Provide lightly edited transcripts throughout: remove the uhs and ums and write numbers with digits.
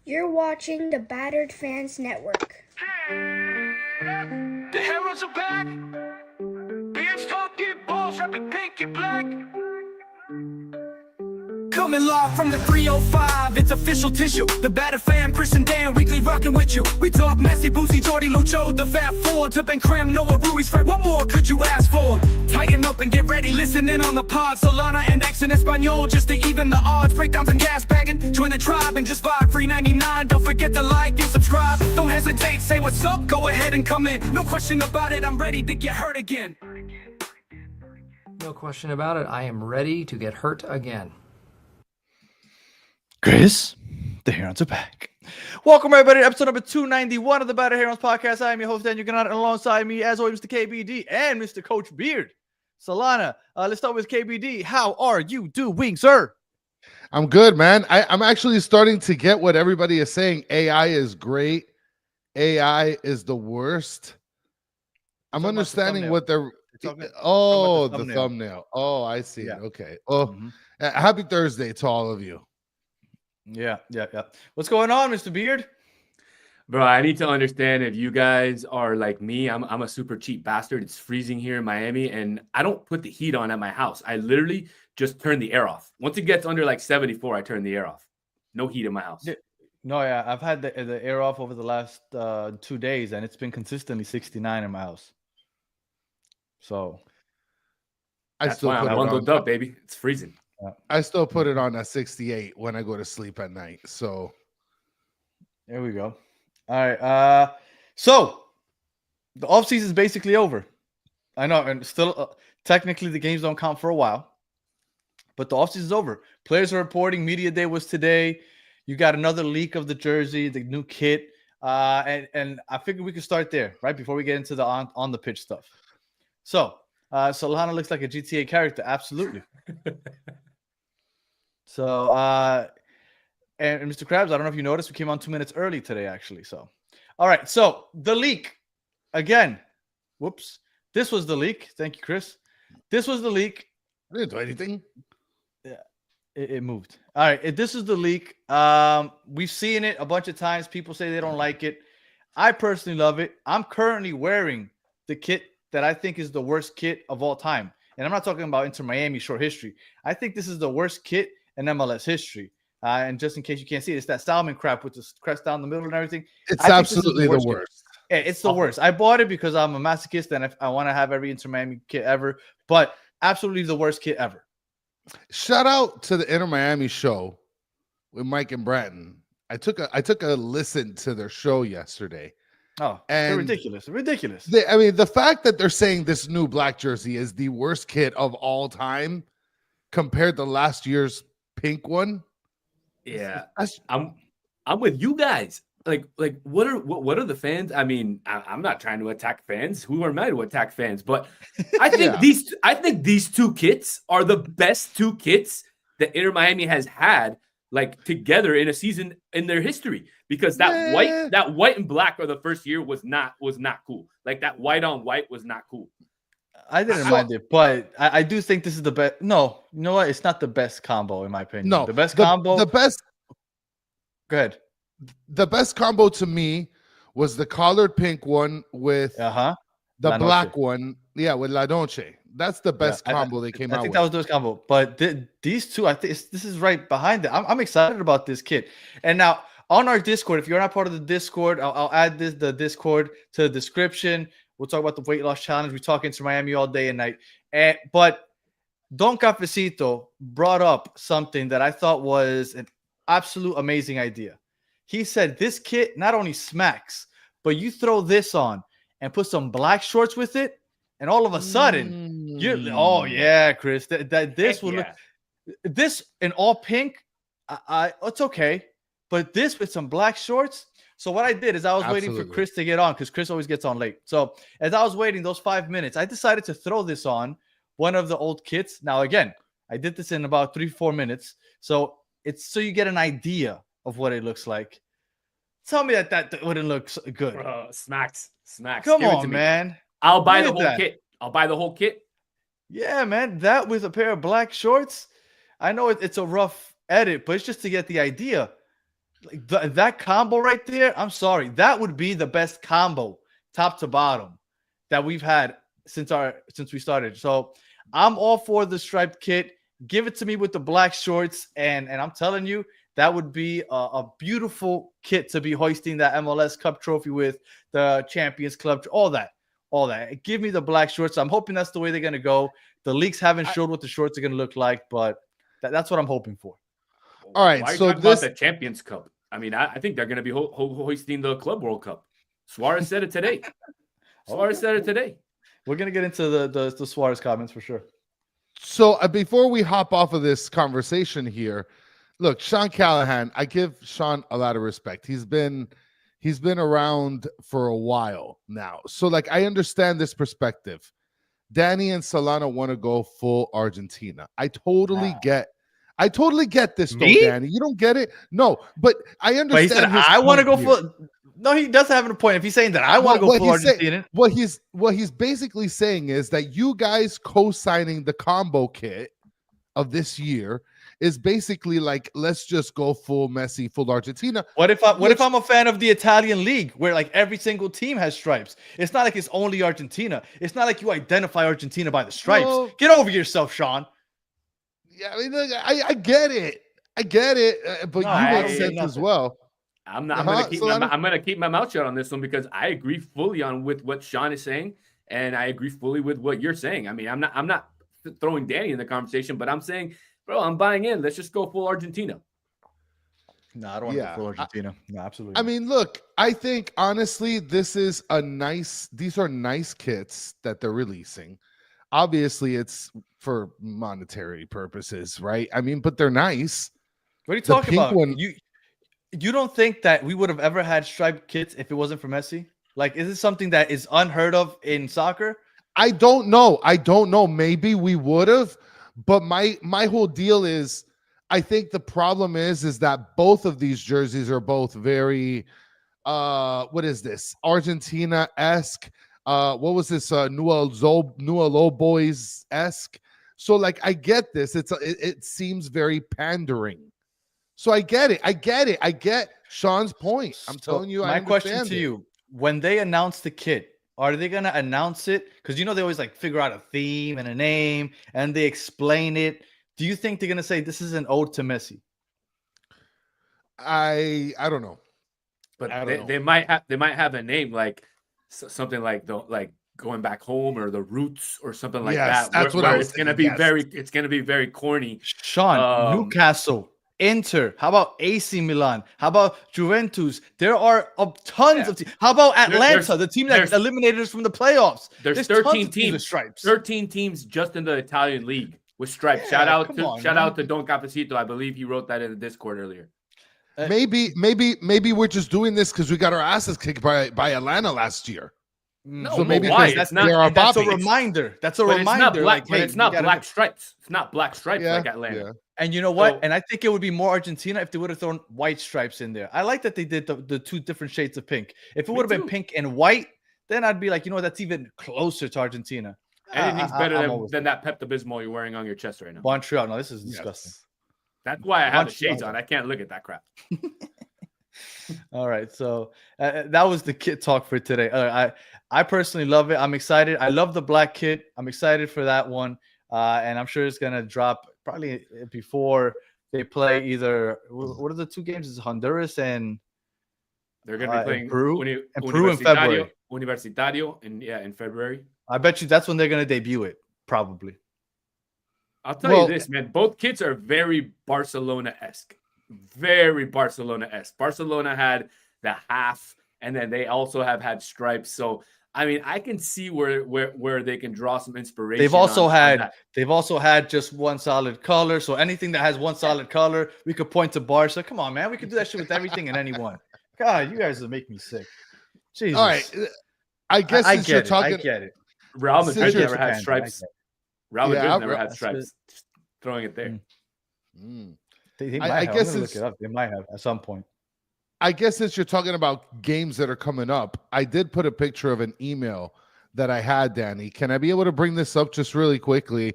You're watching the Battered Fans Network. The heroes are back. Beards talking balls, rapping pink and black. Coming live from the 305, it's official tissue. The Batter Fam, Chris and Dan, weekly rocking with you. We talk Messi, Boosie, Jordy, Lucho, the Fat Four, to Ben Cram, Noah, Ruiz, Fred. What more could you ask for? Tighten up and get ready, listen in on the pod. Solana and X in Espanol, just to even the odds. Breakdowns and gas bagging, join the tribe and just vibe. $3.99, don't forget to like and subscribe. Don't hesitate, say what's up, go ahead and come in. No question about it, I'm ready to get hurt again. No question about it, I am ready to get hurt again. Chris, the Herons are back. Welcome, everybody, to episode number 291 of the Batter Herons podcast. I am your host, Daniel Gannett, and alongside me, as always, Mr. KBD and Mr. Coach Beard. Solana, let's start with KBD. How are you doing, sir? I'm good, man. I'm actually starting to get what everybody is saying. AI is great. AI is the worst. I'm understanding what they're... Oh, the thumbnail. Oh, I see it. Okay. Oh, happy Thursday to all of you. Yeah. What's going on, Mr. Beard? Bro, I need to understand if you guys are like me. I'm a super cheap bastard. It's freezing here in Miami, and I don't put the heat on at my house. I literally just turn the air off. Once it gets under like 74, I turn the air off. No heat in my house. No, yeah, I've had the air off over the last 2 days, and it's been consistently 69 in my house. So that's why I'm bundled up, baby. It's freezing. I still put it on at 68 when I go to sleep at night. So there we go. All right. So the offseason is basically over. I know, and still technically the games don't count for a while, but the offseason is over. Players are reporting. Media day was today. You got another leak of the jersey, the new kit, and I figured we could start there, right, before we get into the on the pitch stuff. So Solana looks like a GTA character, absolutely. So, and Mr. Krabs, I don't know if you noticed, we came on 2 minutes early today, actually. So, all right. So the leak again. Whoops. This was the leak. Thank you, Chris. This was the leak. I didn't do anything. Yeah, it moved. All right. This is the leak. We've seen it a bunch of times. People say they don't like it. I personally love it. I'm currently wearing the kit that I think is the worst kit of all time. And I'm not talking about Inter Miami short history. I think this is the worst kit in MLS history. And just in case you can't see it, it's that Salmon crap with the crest down the middle and everything. It's absolutely the worst. Yeah, it's the worst. I bought it because I'm a masochist and I want to have every Inter Miami kit ever, but absolutely the worst kit ever. Shout out to the Inter Miami show with Mike and Bratton. I took a listen to their show yesterday. Oh, and ridiculous. The fact that they're saying this new black jersey is the worst kit of all time compared to last year's pink one. Yeah, I'm with you guys. Like what are the fans? I mean, I'm not trying to attack fans. Who am I to attack fans? But I think these two kits are the best two kits that Inter Miami has had like together in a season in their history, because that white and black of the first year was not cool. Like that white on white was not cool. I didn't mind it, but I do think this is the best. No, you know what? It's not the best combo in my opinion. No, the best combo. The best. Go ahead. The best combo to me was the collared pink one with the black one. Yeah, with La Dolce. That's the best combo they came out with. I think that was the best combo. But these two, I think this is right behind it. I'm excited about this kit. And now on our Discord, if you're not part of the Discord, I'll add the Discord to the description. We'll talk about the weight loss challenge. We talk Inter Miami all day and night. But Don Cafecito brought up something that I thought was an absolute amazing idea. He said this kit not only smacks, but you throw this on and put some black shorts with it, and all of a sudden, oh yeah, Chris, this will look, this in all pink. It's okay, but this with some black shorts. So what I did is I was waiting for Chris to get on, because Chris always gets on late. So as I was waiting those 5 minutes, I decided to throw this on one of the old kits. Now again, I did this in about 3-4 minutes, so it's so you get an idea of what it looks like. Tell me that wouldn't look good. Bro, smacks. Come on, man. I'll buy the whole kit. I'll buy the whole kit. Yeah, man. That with a pair of black shorts. I know it's a rough edit, but it's just to get the idea. Like that combo right there, I'm sorry, that would be the best combo, top to bottom, that we've had since we started. So I'm all for the striped kit. Give it to me with the black shorts, and I'm telling you, that would be a beautiful kit to be hoisting that MLS Cup trophy with, the Champions Club, all that. Give me the black shorts. I'm hoping that's the way they're gonna go. The leaks haven't showed what the shorts are gonna look like, but that's what I'm hoping for. All right, Why so talk about the Champions Cup? I mean, I think they're going to be hoisting the Club World Cup. Suarez said it today. Said it today. We're going to get into the Suarez comments for sure. So before we hop off of this conversation here, look, Sean Callahan, I give Sean a lot of respect. He's been around for a while now. So like, I understand this perspective. Danny and Solana want to go full Argentina. I totally get this, though, Danny. You don't get it? No, but I understand. But he said, I want to go full. No, he does have a point. If he's saying that I want to go full Argentina. What he's basically saying is that you guys co-signing the combo kit of this year is basically like, let's just go full Messi, full Argentina. What if I'm a fan of the Italian league where like every single team has stripes? It's not like it's only Argentina. It's not like you identify Argentina by the stripes. Well, get over yourself, Sean. Yeah, I mean, look, I get it, but you make sense as well. I'm gonna keep my mouth shut on this one because I agree fully with what Sean is saying, and I agree fully with what you're saying. I mean, I'm not throwing Danny in the conversation, but I'm saying, bro, I'm buying in. Let's just go full Argentina. No, I don't want to go full Argentina. No, absolutely. I mean, look, I think honestly, these are nice kits that they're releasing. Obviously, it's for monetary purposes, right? I mean, but they're nice. What are you talking about? You don't think that we would have ever had striped kits if it wasn't for Messi? Like, is this something that is unheard of in soccer? I don't know. Maybe we would have, but my whole deal is, I think the problem is that both of these jerseys are both very, what is this? Argentina-esque. What was this? New Boys-esque. So like, I get this. It seems very pandering. So I get it. I get Sean's point. I'm telling you. My question to you: when they announce the kit, are they gonna announce it? Because they always like figure out a theme and a name, and they explain it. Do you think they're gonna say this is an ode to Messi? I don't know, but they might have a name like something like going back home or the roots or something like that. That's what I was it's gonna be it's gonna be very corny. Sean, Newcastle, Inter, how about AC Milan? How about Juventus? There are tons of teams. How about Atlanta, the team that eliminated us from the playoffs? There's 13 teams with stripes. 13 teams just in the Italian league with stripes. Shout out to Don Capacito. I believe he wrote that in the Discord earlier. Maybe we're just doing this because we got our asses kicked by Atlanta last year. No, so maybe that's a reminder. That's a reminder. It's not black stripes. It's not black stripes like Atlanta. Yeah. And you know what? And I think it would be more Argentina if they would have thrown white stripes in there. I like that they did the two different shades of pink. If it would have been pink and white, then I'd be like, that's even closer to Argentina. Anything's better than that Pepto-Bismol you're wearing on your chest right now. Montreal. No, this is disgusting. That's why I have the shades on. I can't look at that crap. All right. So that was the kit talk for today. I personally love it. I'm excited. I love the black kit. I'm excited for that one. And I'm sure it's going to drop probably before they play either. What are the two games? It's Honduras and they're going to be playing Peru in February. Universitario in February. I bet you that's when they're going to debut it, probably. I'll tell you this, man. Both kits are very Barcelona-esque. Very Barcelona-esque. Barcelona had the half, and then they also have had stripes. So, I mean, I can see where they can draw some inspiration. They've also had just one solid color. So anything that has one solid color, we could point to Barca. Come on, man. We could do that shit with everything and anyone. God, you guys are making me sick. Jesus. All right. I guess I get it. Real Madrid never had stripes. Real Madrid never had stripes. Just throwing it there. They might have. I'm gonna look it up. They might have at some point. I guess since you're talking about games that are coming up, I did put a picture of an email that I had, Danny. Can I be able to bring this up just really quickly?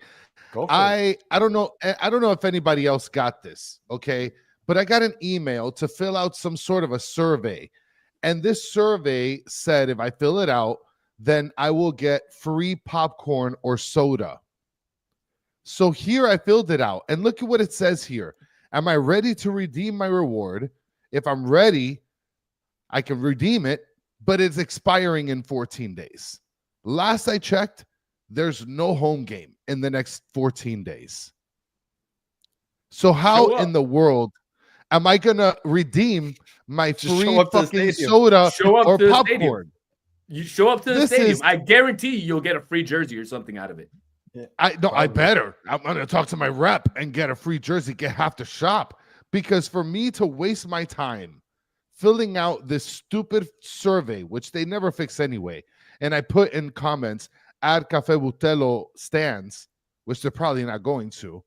Go for it. I don't know if anybody else got this, okay? but I got an email to fill out some sort of a survey. And this survey said if I fill it out, then I will get free popcorn or soda. So here I filled it out. And look at what it says here. Am I ready to redeem my reward? If I'm ready, I can redeem it, but it's expiring in 14 days. Last I checked, there's no home game in the next 14 days. So how in the world am I going to redeem my free fucking soda or popcorn? You show up to the stadium. I guarantee you'll get a free jersey or something out of it. I better. I'm going to talk to my rep and get a free jersey, get half the shop. Because for me to waste my time filling out this stupid survey, which they never fix anyway, and I put in comments, add Cafe Butelo stands, which they're probably not going to.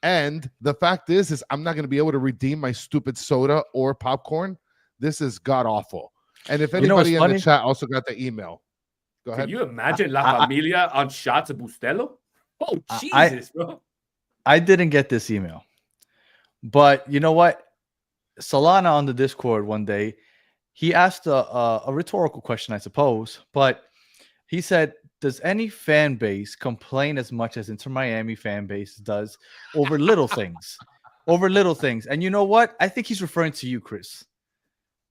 And the fact is I'm not going to be able to redeem my stupid soda or popcorn. This is god-awful. And if anybody in the chat also got the email, go ahead. Can you imagine La Familia on shots of Bustelo? Oh, Jesus, bro. I didn't get this email. But you know what? Solana on the Discord one day, he asked a rhetorical question, I suppose. But he said, does any fan base complain as much as Inter Miami fan base does over little things? Over little things. And you know what? I think he's referring to you, Chris.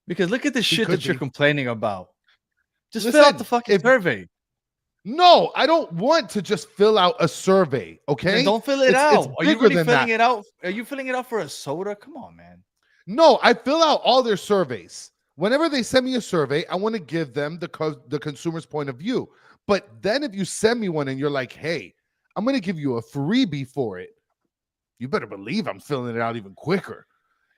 Because look at the shit that you're complaining about. Just fill out the fucking survey. No, I don't want to just fill out a survey, okay? Then don't fill it out. Are you really filling it out? Are you filling it out for a soda? Come on, man. No, I fill out all their surveys. Whenever they send me a survey, I want to give them the consumer's point of view. But then if you send me one and you're like, hey, I'm going to give you a freebie for it, you better believe I'm filling it out even quicker.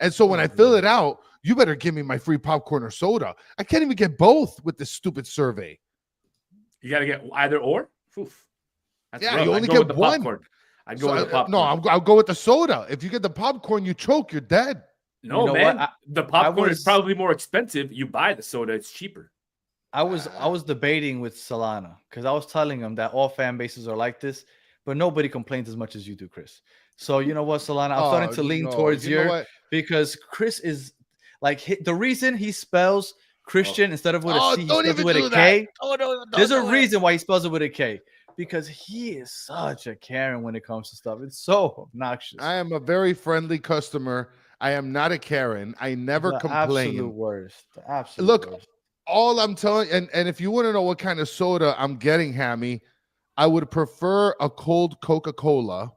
And so when I fill it out, you better give me my free popcorn or soda. I can't even get both with this stupid survey. You got to get either or? Oof. Yeah, you only get one. I'd go with the popcorn. No, I'll go with the soda. If you get the popcorn, you choke, you're dead. No, man. The popcorn is probably more expensive. You buy the soda, it's cheaper. I was debating with Solana because I was telling him that all fan bases are like this, but nobody complains as much as you do, Chris. So you know what, Solana, I'm starting to lean towards because Chris is like the reason he spells Christian instead of with a C, he spells it with a K. There's a reason why he spells it with a K. Because he is such a Karen when it comes to stuff. It's so obnoxious. I am a very friendly customer. I am not a Karen. I never complain. Absolute worst. Absolute Look, worst. all I'm telling, and if you want to know what kind of soda I'm getting, Hammy, I would prefer a cold Coca-Cola,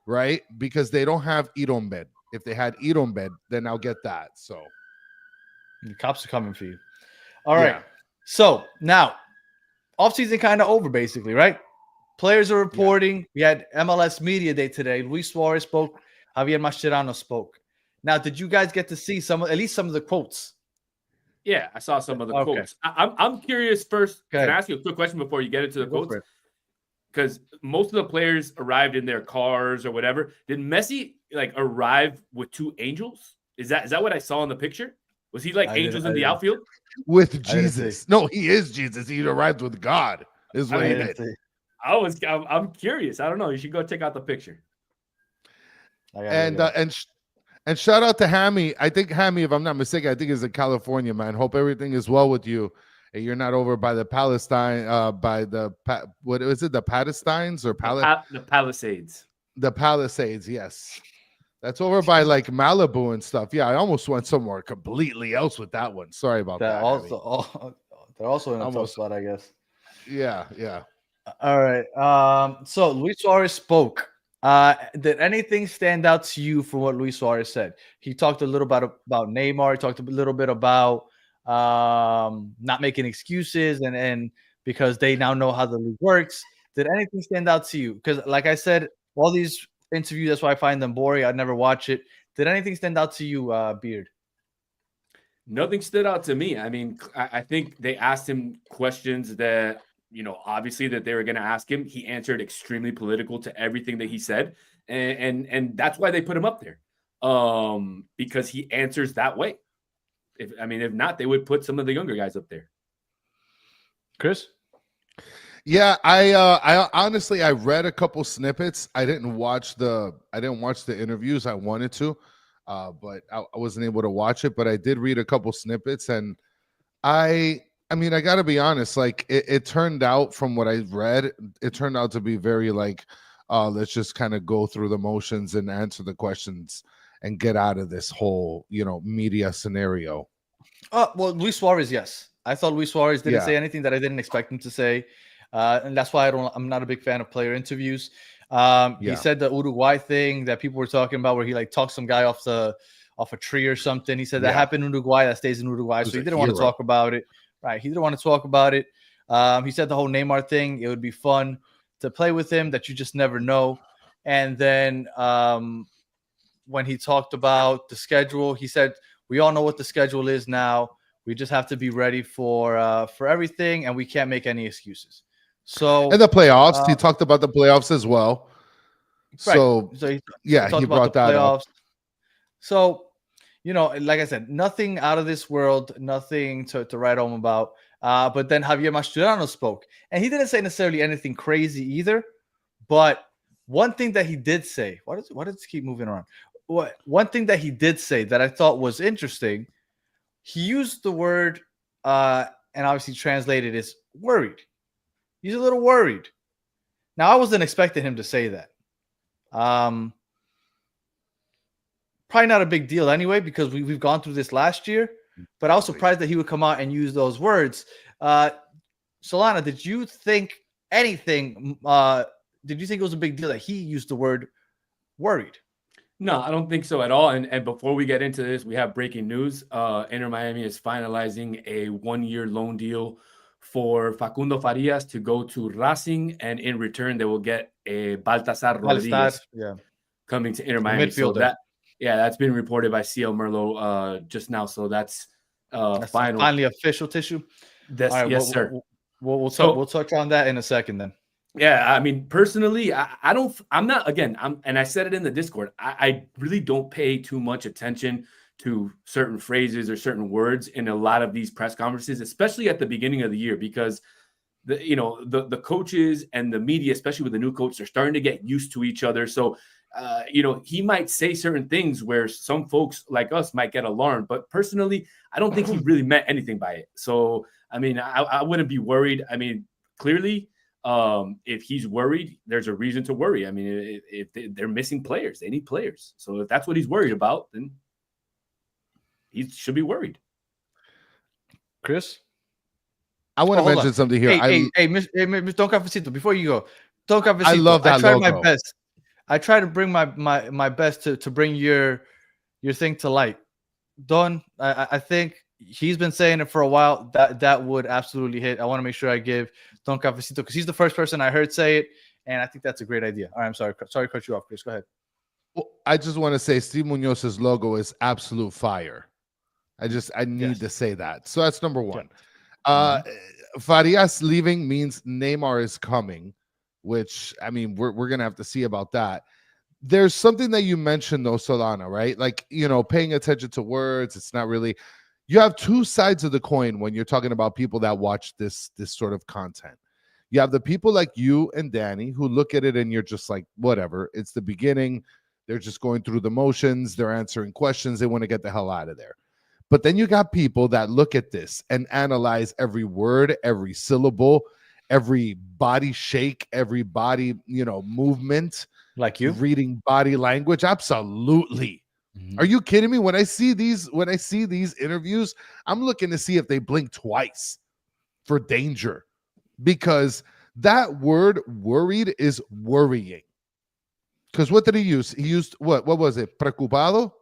right? Because they don't have Ironbed. If they had Ironbed, then I'll get that. So the cops are coming for you. All right. So now, offseason kind of over, basically, right? Players are reporting. Yeah. We had MLS Media Day today. Luis Suarez spoke. Javier Mascherano spoke. Now, did you guys get to see at least some of the quotes? Yeah, I saw some of the quotes. I'm curious first. Can I ask you a quick question before you get into the quotes? Because most of the players arrived in their cars or whatever. Did Messi arrive with two angels? Is that what I saw in the picture? Was he angels in the outfield? With Jesus. No, he is Jesus. He arrived with God. Is what he did. I'm curious. I don't know. You should go check out the picture. And shout out to Hammy. I think Hammy, if I'm not mistaken, I think is in California, man. Hope everything is well with you. And you're not over by the Palestine, what is it? The Palestines or the Palisades. The Palisades, yes. That's over by Malibu and stuff. Yeah, I almost went somewhere completely else with that one. Sorry about that. They're also in a tough spot, I guess. Yeah, yeah. All right. So Luis Suarez spoke. Did anything stand out to you from what Luis Suarez said? He talked a little about Neymar. He talked a little bit about not making excuses and because they now know how the league works. Did anything stand out to you? Because like I said, all these interviews, that's why I find them boring. I'd never watch it. Did anything stand out to you, Beard? Nothing stood out to me. I mean, I think they asked him questions that, obviously that they were going to ask him. He answered extremely political to everything that he said. And that's why they put him up there. Because he answers that way. If not, they would put some of the younger guys up there. Chris? Yeah, I honestly I read a couple snippets. I didn't watch the interviews. I wanted to. but I wasn't able to watch it. But I did read a couple snippets, and I mean, I got to be honest. Like it turned out from what I read, it turned out to be very like, let's just kind of go through the motions and answer the questions and get out of this whole, media scenario. Well, Luis Suarez, yes. I thought Luis Suarez didn't say anything that I didn't expect him to say. And that's why I'm not a big fan of player interviews. He said the Uruguay thing that people were talking about where he like talked some guy off a tree or something. He said that happened in Uruguay, that stays in Uruguay. So he didn't want to talk about it. Right. He didn't want to talk about it. He said the whole Neymar thing, it would be fun to play with him, that you just never know. And then when he talked about the schedule, he said, we all know what the schedule is now. We just have to be ready for everything, and we can't make any excuses. So and the playoffs, he talked about the playoffs as well. Right. So he brought that up. So, like I said, nothing out of this world, nothing to write home about. But then Javier Mascherano spoke, and he didn't say necessarily anything crazy either. But one thing that he did say, why does it keep moving around? One thing that he did say that I thought was interesting, he used the word, and obviously translated is worried. He's a little worried. Now, I wasn't expecting him to say that. Probably not a big deal anyway, because we've gone through this last year. But I was surprised that he would come out and use those words. Solana, did you think anything? Did you think it was a big deal that he used the word worried? No, I don't think so at all. And before we get into this, we have breaking news. Inter Miami is finalizing a 1-year loan deal for Facundo Farias to go to Racing, and in return, they will get a Baltasar Rodriguez coming to Inter Miami. So that's been reported by CL Merlo just now. So that's final. Finally official tissue. Right, yes, sir. We'll touch on that in a second then. Yeah, I mean, personally, I'm not, again, and I said it in the Discord, I really don't pay too much attention to certain phrases or certain words in a lot of these press conferences, especially at the beginning of the year, because the coaches and the media, especially with the new coach, are starting to get used to each other. So, he might say certain things where some folks like us might get alarmed, but personally, I don't think he really meant anything by it. So, I mean, I wouldn't be worried. I mean, clearly, if he's worried, there's a reason to worry. I mean, if they're missing players, they need players. So if that's what he's worried about, then he should be worried. Chris? I want to mention something here. Hey, Don Cafecito, before you go, Don Cafecito, I love that logo. My best. I try to bring my best to bring your thing to light. Don, I think he's been saying it for a while. That would absolutely hit. I want to make sure I give Don Cafecito, because he's the first person I heard say it, and I think that's a great idea. All right, I'm sorry to cut you off, Chris. Go ahead. Well, I just want to say Steve Muñoz's logo is absolute fire. I need to say that. So that's number one. Farias leaving means Neymar is coming, which, I mean, we're gonna have to see about that. There's something that you mentioned though, Solana, right? Like, paying attention to words. It's not really. You have two sides of the coin when you're talking about people that watch this sort of content. You have the people like you and Danny who look at it and you're just like, whatever. It's the beginning. They're just going through the motions. They're answering questions. They want to get the hell out of there. But then you got people that look at this and analyze every word, every syllable, every body shake, every body, movement. Like you? Reading body language. Absolutely. Mm-hmm. Are you kidding me? When I see these interviews, I'm looking to see if they blink twice for danger, because that word worried is worrying. Because what did he use? He used what was it? Preocupado?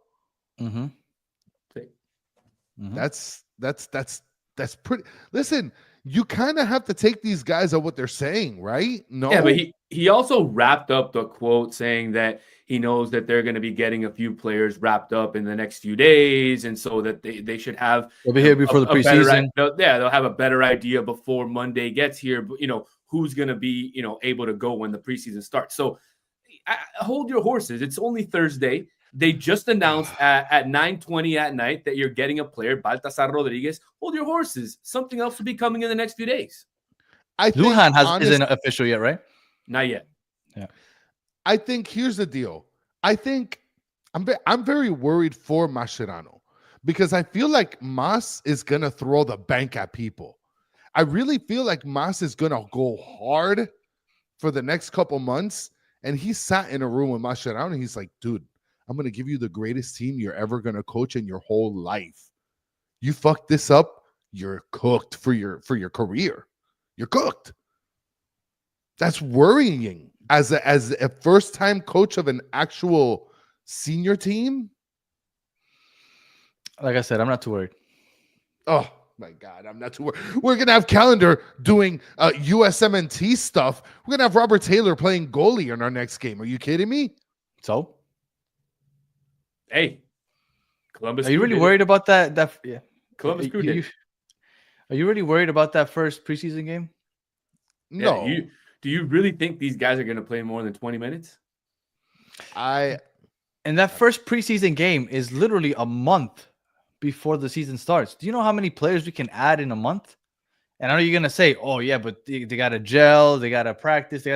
Mm-hmm. That's pretty. Listen, you kind of have to take these guys at what they're saying, right? No. Yeah, but he also wrapped up the quote saying that he knows that they're going to be getting a few players wrapped up in the next few days, and so that they should have they'll be here before the preseason. They'll have a better idea before Monday gets here. But who's going to be able to go when the preseason starts. So hold your horses. It's only Thursday. They just announced at 9:20 at night that you're getting a player, Baltasar Rodriguez. Hold your horses. Something else will be coming in the next few days. Lujan isn't official yet, right? Not yet. Yeah. I think here's the deal. I think I'm very worried for Mascherano because I feel like Mas is gonna throw the bank at people. I really feel like Mas is gonna go hard for the next couple months. And he sat in a room with Mascherano and he's like, dude, I'm gonna give you the greatest team you're ever gonna coach in your whole life. You fuck this up, you're cooked for your career. You're cooked. That's worrying as a first-time coach of an actual senior team. Like I said, I'm not too worried. Oh my God, I'm not too worried. We're gonna have Calendar doing USMNT stuff. We're gonna have Robert Taylor playing goalie in our next game. Are you kidding me? So, hey, Columbus. Are you really worried about that? Yeah, Columbus Crew did. Are you really worried about that first preseason game? No. Yeah, do you really think these guys are going to play more than 20 minutes? And that first preseason game is literally a month before the season starts. Do you know how many players we can add in a month? And I know you're going to say, oh, yeah, but they got to gel. They got to practice.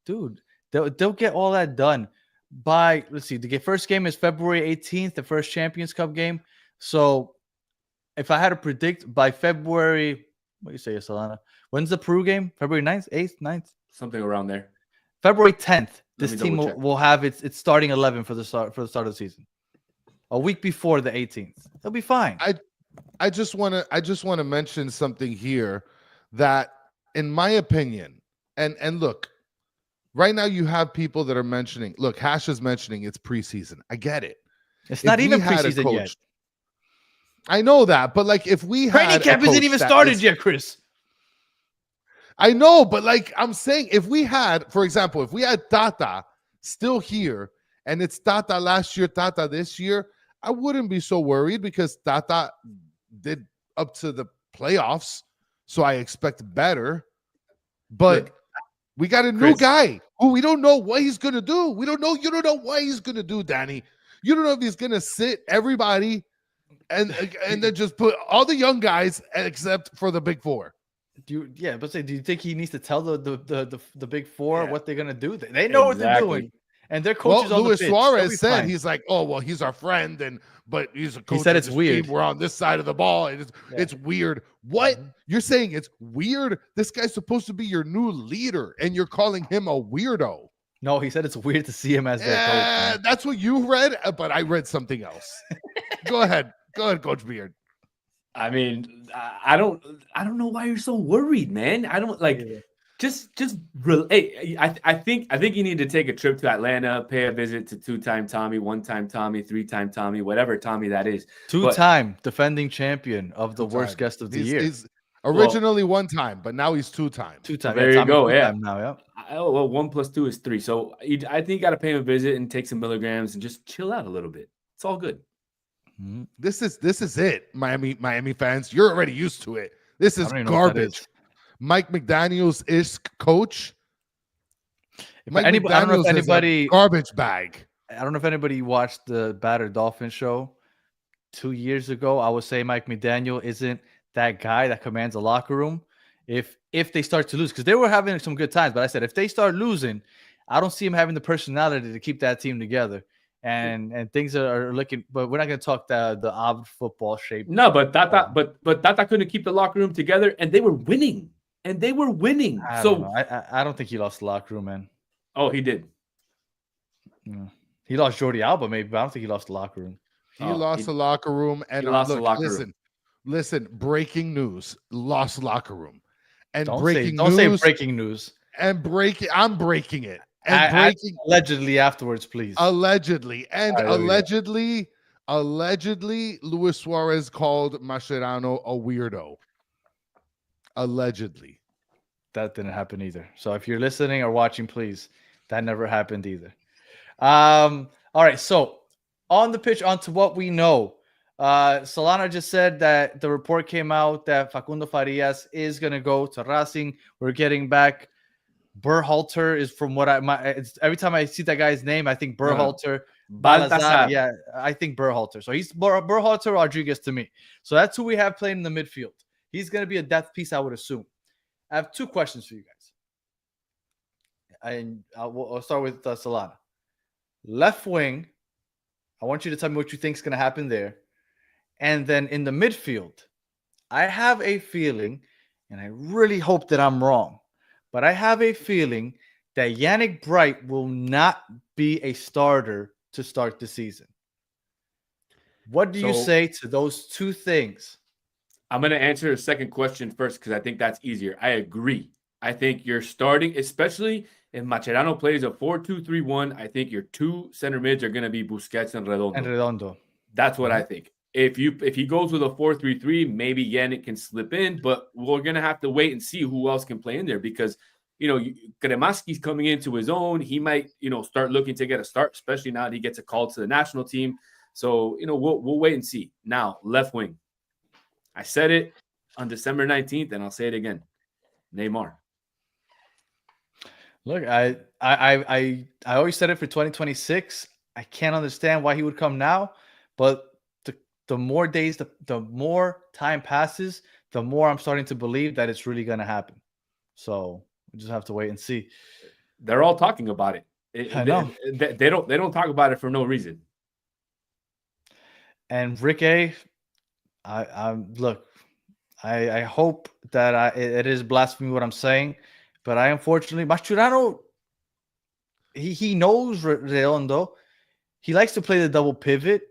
Dude, they'll get all that done by, let's see, the first game is February 18th, the first Champions Cup game. So if I had to predict by February, what do you say, Solana? When's the Peru game? February 9th, 8th, 9th? Something around there. February 10th. This team will have its starting 11 for the start of the season. A week before the 18th. They'll be fine. I just want to mention something here that, in my opinion, and look, right now you have people that are mentioning, look, Hash is mentioning it's preseason. I get it. It's not even preseason yet. I know that, but like if we had training camp isn't even started yet, Chris. I know, but like I'm saying, if we had, for example, if we had Tata still here and it's Tata last year, Tata this year, I wouldn't be so worried because Tata did up to the playoffs, so I expect better. But we got a new guy who we don't know what he's gonna do. You don't know what he's gonna do, Danny. You don't know if he's gonna sit everybody and then just put all the young guys except for the big four. Do you think he needs to tell the big four what they're gonna do? They know what they're doing, and their coaches on the pitch. Suarez said he's like, oh well, he's our friend, but he's a coach. He said it's weird. We're on this side of the ball, and it's weird. What you're saying? It's weird. This guy's supposed to be your new leader, and you're calling him a weirdo. No, he said it's weird to see him as their coach. Man. That's what you read, but I read something else. Go ahead, Coach Beard. I mean, I don't know why you're so worried, man. I don't like hey, I think you need to take a trip to Atlanta, pay a visit to two-time Tommy, one-time Tommy, three-time Tommy, whatever Tommy that is. Two-time defending champion of the worst guest of the year. He's originally one time, but now he's two-time. Two-time. There you go. Yeah. Now, yeah. Well, 1 + 2 is 3. So I think you got to pay him a visit and take some milligrams and just chill out a little bit. It's all good. This is it, Miami fans. You're already used to it. This is garbage. Mike McDaniel's coach. I don't know if anybody garbage bag. I don't know if anybody watched the Battered Dolphin show 2 years ago. I would say Mike McDaniel isn't that guy that commands a locker room. If they start to lose, because they were having some good times, but I said if they start losing, I don't see him having the personality to keep that team together. And things are looking, but we're not going to talk the odd football shape. No, but Tata couldn't keep the locker room together, and they were winning. I don't think he lost the locker room, man. Oh, he did. Yeah. He lost Jordi Alba, maybe, but I don't think he lost the locker room. He lost the locker room, and listen. Breaking news: lost locker room, and don't say breaking news. And I'm breaking it. Allegedly afterwards, please. Allegedly. Luis Suarez called Mascherano a weirdo. Allegedly. That didn't happen either. So if you're listening or watching, please, that never happened either. All right. So on the pitch, onto what we know. Solana just said that the report came out that Facundo Farias is going to go to Racing. We're getting back. Berhalter is from what every time I see that guy's name, I think Berhalter. Balazar. Yeah, I think Berhalter. So he's Berhalter Rodriguez to me. So that's who we have playing in the midfield. He's going to be a depth piece, I would assume. I have two questions for you guys. And I'll start with Solana. Left wing, I want you to tell me what you think is going to happen there. And then in the midfield, I have a feeling, and I really hope that I'm wrong, but I have a feeling that Yannick Bright will not be a starter to start the season. What do you say to those two things? I'm going to answer the second question first because I think that's easier. I agree. I think you're starting, especially if Mascherano plays a 4-2-3-1, I think your two center mids are going to be Busquets and Redondo. That's what I think. If he goes with a 4-3-3, maybe Yannick can slip in, but we're going to have to wait and see who else can play in there because, Kremaski's coming into his own. He might, start looking to get a start, especially now that he gets a call to the national team. So, we'll wait and see. Now, left wing. I said it on December 19th, and I'll say it again. Neymar. Look, I always said it for 2026. I can't understand why he would come now, but the more days, the more time passes, the more I'm starting to believe that it's really going to happen. So we just have to wait and see. They're all talking about it. I know. They don't talk about it for no reason. And Rick A, I hope that it is blasphemy what I'm saying, but I unfortunately, Mascherano, he knows Redondo. He likes to play the double pivot.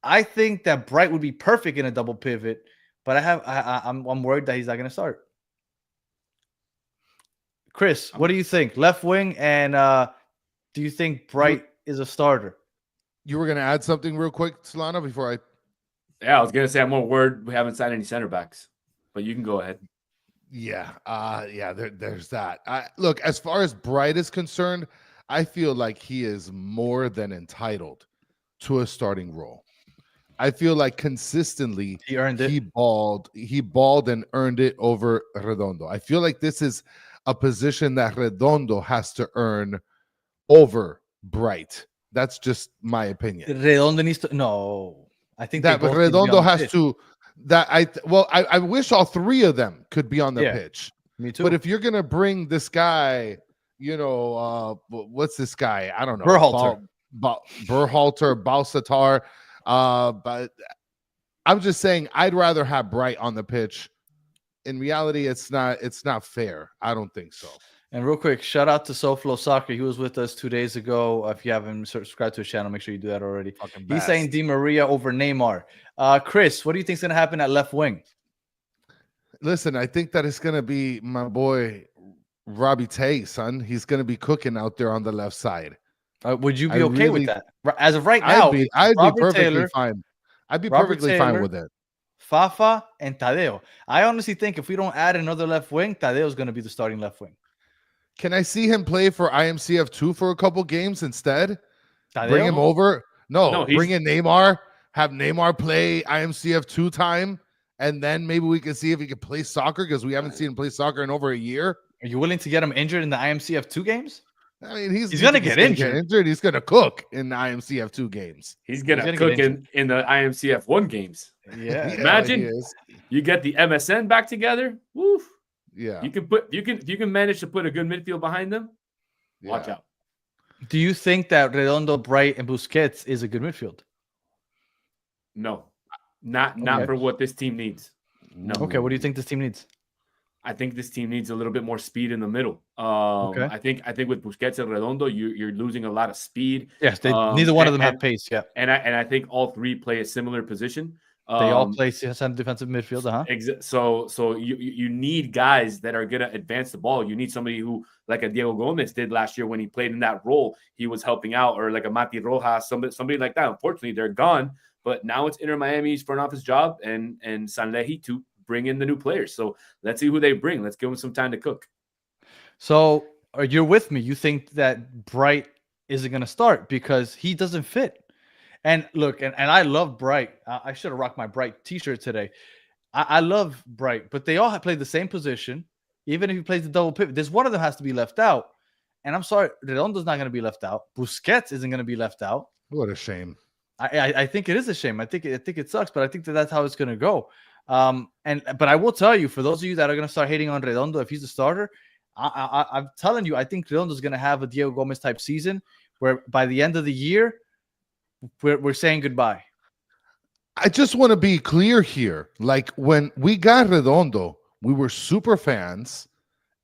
I think that Bright would be perfect in a double pivot, but I'm worried that he's not going to start. Chris, what do you think? Left wing, and do you think Bright is a starter? You were going to add something real quick, Solano, before I... Yeah, I was going to say I'm more worried we haven't signed any center backs, but you can go ahead. Yeah, there's that. Look, as far as Bright is concerned, I feel like he is more than entitled to a starting role. I feel like consistently he earned it. He balled and earned it over Redondo. I feel like this is a position that Redondo has to earn over Bright. That's just my opinion. Redondo needs to no. I think that Redondo has to. I wish all three of them could be on the pitch. Me too. But if you're gonna bring this guy, what's this guy? I don't know. Berhalter, Balsatar. But I'm just saying I'd rather have Bright on the pitch. In reality, it's not fair. I don't think so. And real quick, shout out to SoFlo Soccer. He was with us 2 days ago. If you haven't subscribed to his channel, make sure you do that already. He's saying Di Maria over Neymar. Chris, what do you think is going to happen at left wing? Listen, I think that it's going to be my boy Robbie Tay, son. He's going to be cooking out there on the left side. Would you be okay with that? As of right now, I'd be perfectly fine. I'd be perfectly fine with it. Fafa and Tadeo. I honestly think if we don't add another left wing, Tadeo is going to be the starting left wing. Can I see him play for IMCF2 for a couple games instead? Tadeo? Bring him over. No, bring in Neymar. Have Neymar play IMCF2 time, and then maybe we can see if he can play soccer because we haven't seen him play soccer in over a year. Are you willing to get him injured in the IMCF2 games? I mean, he's going to get injured. He's going to cook in the IMCF2 games. He's going to cook in the IMCF1 games. Yeah. Imagine you get the MSN back together. Woof. Yeah. You can manage to put a good midfield behind them. Watch out. Do you think that Redondo, Bright, and Busquets is a good midfield? No. Not for what this team needs. No. Okay, what do you think this team needs? I think this team needs a little bit more speed in the middle. I think with Busquets and Redondo, you're losing a lot of speed. Yes, neither one of them have pace. Yeah, and I think all three play a similar position. They all play defensive midfield. So you need guys that are gonna advance the ball. You need somebody who, like a Diego Gomez did last year when he played in that role, he was helping out, or like a Mati Rojas, somebody like that. Unfortunately, they're gone. But now it's Inter Miami's front office job and Sanlehi to bring in the new players. So let's see who they bring. Let's give them some time to cook. So you're with me. You think that Bright isn't going to start because he doesn't fit. And look, and I love Bright. I should have rocked my Bright t-shirt today. I love Bright, but they all play the same position. Even if he plays the double pivot, there's one of them has to be left out. And I'm sorry, Redondo's not going to be left out. Busquets isn't going to be left out. What a shame. I think it is a shame. I think it sucks, but I think that's how it's going to go. But I will tell you, for those of you that are going to start hating on Redondo, if he's a starter, I'm telling you, I think Redondo's going to have a Diego Gomez type season where by the end of the year, we're saying goodbye. I just want to be clear here. Like when we got Redondo, we were super fans.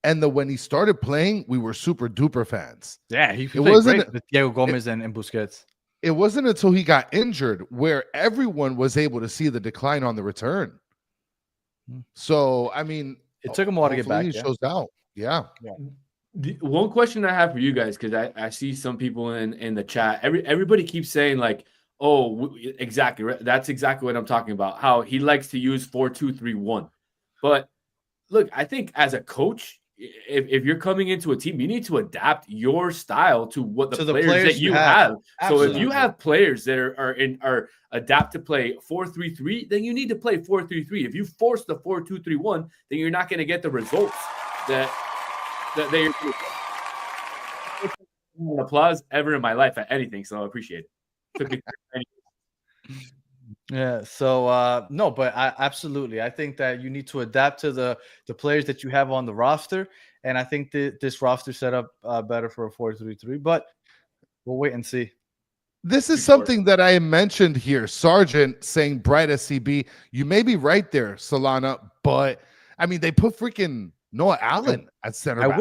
And when he started playing, we were super duper fans. Yeah, he played great with Diego Gomez and Busquets. It wasn't until he got injured where everyone was able to see the decline on the return. So, I mean, it took him a while to get back. He shows out. Yeah. One question I have for you guys, because I see some people in the chat. Everybody keeps saying like, "Oh, exactly. That's exactly what I'm talking about. How he likes to use 4-2-3-1." But look, I think as a coach, if you're coming into a team, you need to adapt your style to what the players that you have. So if you have players that are adapt to play 4-3-3, then you need to play 4-3-3. If you force the 4-2-3-1, then you're not going to get the results that they applause ever in my life at anything. So I appreciate it. Yeah. So no, but absolutely. I think that you need to adapt to the players that you have on the roster, and I think this roster set up better for a 4-3-3. But we'll wait and see. This is something that I mentioned here. Sargent saying bright SCB. You may be right there, Solana, but I mean they put freaking Noah Allen at center back.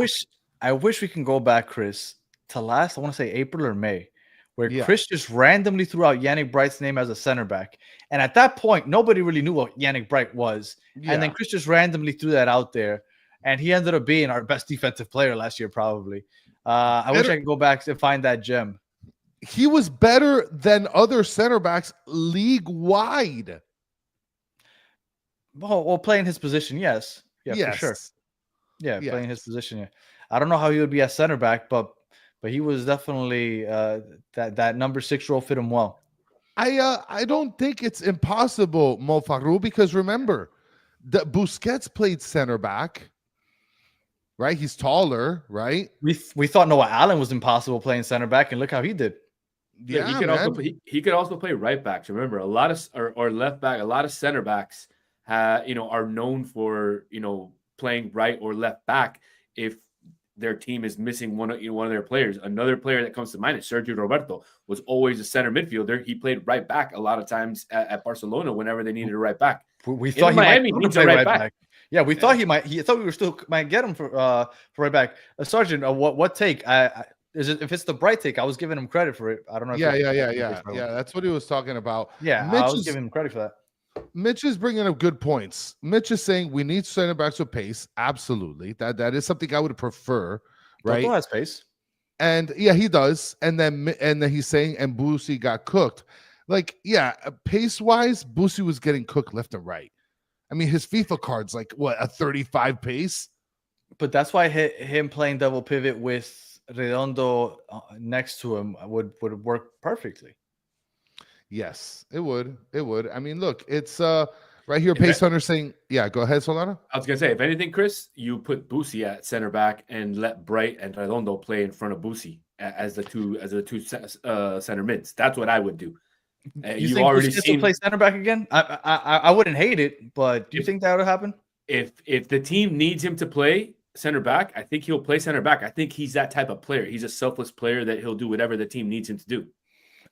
I wish we can go back, Chris, to last, I want to say April or May, where Chris just randomly threw out Yannick Bright's name as a center back. And at that point, nobody really knew what Yannick Bright was. Yeah. And then Chris just randomly threw that out there. And he ended up being our best defensive player last year, probably. I wish I could go back and find that gem. He was better than other center backs league-wide. Well, playing his position, yes. Yeah, yes. For sure. Yeah, playing his position. Yeah. I don't know how he would be at center back, but he was definitely that number 6 role fit him well. I don't think it's impossible, Mo Farou, because remember, the Busquets played center back, right? He's taller, right? We thought Noah Allen was impossible playing center back, and look how he did. Yeah, he could also play right backs. Remember, a lot of or left back, a lot of center backs, are known for playing right or left back if their team is missing one of their players. Another player that comes to mind is Sergio Roberto, was always a center midfielder. He played right back a lot of times at Barcelona whenever they needed a right back. We thought Miami needs a right back. Yeah, we thought he might. Thought we were still might get him for right back. Sergeant, what take? Is it if it's the Bright take? I was giving him credit for it. I don't know. Yeah. That's what he was talking about. Yeah, I was giving him credit for that. Mitch is bringing up good points. Mitch is saying we need center backs with pace. Absolutely, that is something I would prefer. Right? Toto has pace, and yeah, he does. And then he's saying, and Boosie got cooked. Like, yeah, pace wise, Boosie was getting cooked left and right. I mean, his FIFA card's like what, a 35 pace. But that's why him playing double pivot with Redondo next to him would work perfectly. Yes, it would. It would. I mean, look, it's right here. Pace Hunter saying, "Yeah, go ahead, Solana." I was gonna say, if anything, Chris, you put Boosie at center back and let Bright and Redondo play in front of Boosie as the two center mids. That's what I would do. You think already seen play center back again? I wouldn't hate it, but do you think that would happen? If the team needs him to play center back, I think he'll play center back. I think he's that type of player. He's a selfless player that he'll do whatever the team needs him to do.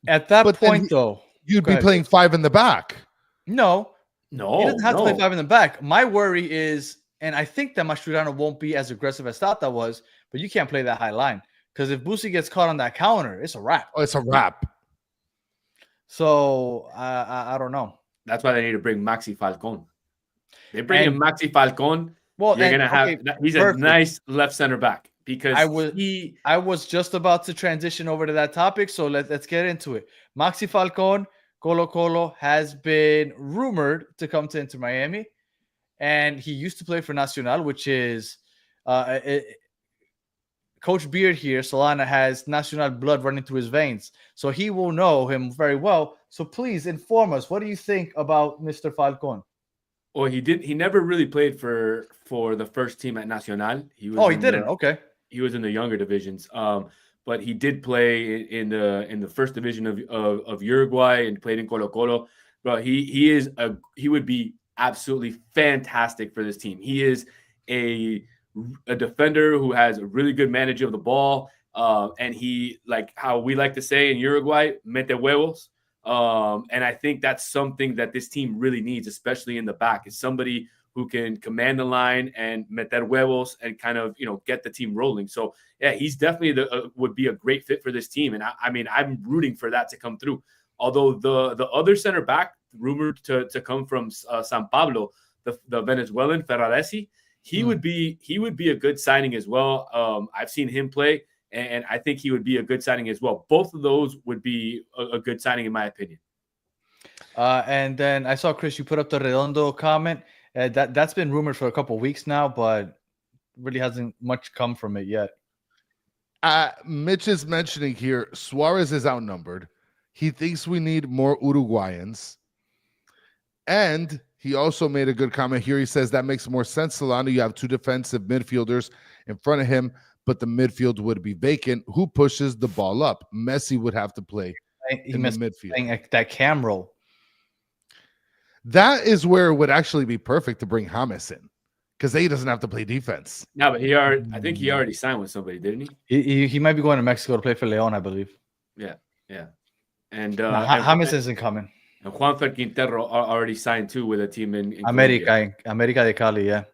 At that point, though. You'd be playing 5 in the back. No. He doesn't have to play 5 in the back. My worry is, and I think that Mascherano won't be as aggressive as Tata was, but you can't play that high line. Because if Boosie gets caught on that counter, it's a wrap. Oh, it's a wrap. So, I don't know. That's why they need to bring Maxi Falcon. They bring in Maxi Falcon. Well, you're going to have – he's a nice left center back. Because I was just about to transition over to that topic, so let's get into it. Maxi Falcon, Colo has been rumored to come to Inter Miami, and he used to play for Nacional, which is Coach Beard here. Solana has Nacional blood running through his veins, so he will know him very well. So please inform us. What do you think about Mr. Falcon? Well, he never really played for the first team at Nacional. He didn't. Okay. He was in the younger divisions, but he did play in the first division of Uruguay and played in Colo-Colo. But he would be absolutely fantastic for this team. He is a defender who has a really good management of the ball, And he, like how we like to say in Uruguay, mete huevos. And I think that's something that this team really needs, especially in the back, is somebody who can command the line and meter huevos and kind of, get the team rolling. So yeah, he's definitely would be a great fit for this team. And I mean, I'm rooting for that to come through. Although the other center back rumored to come from San Pablo, the Venezuelan Ferraresi, he would be a good signing as well. I've seen him play, and I think he would be a good signing as well. Both of those would be a good signing, in my opinion. And then I saw, Chris, you put up the Redondo comment. That's been rumored for a couple of weeks now, but really hasn't much come from it yet. Mitch is mentioning here, Suarez is outnumbered. He thinks we need more Uruguayans. And he also made a good comment here. He says that makes more sense, Solano. You have two defensive midfielders in front of him, but the midfield would be vacant. Who pushes the ball up? Messi would have to play in the midfield. That cam role. That is where it would actually be perfect to bring James in, because he doesn't have to play defense. No, but I think he already signed with somebody, didn't he? He might be going to Mexico to play for León, I believe. Yeah. And James isn't coming. And Juanfer Quintero already signed too with a team in America de Cali, yeah.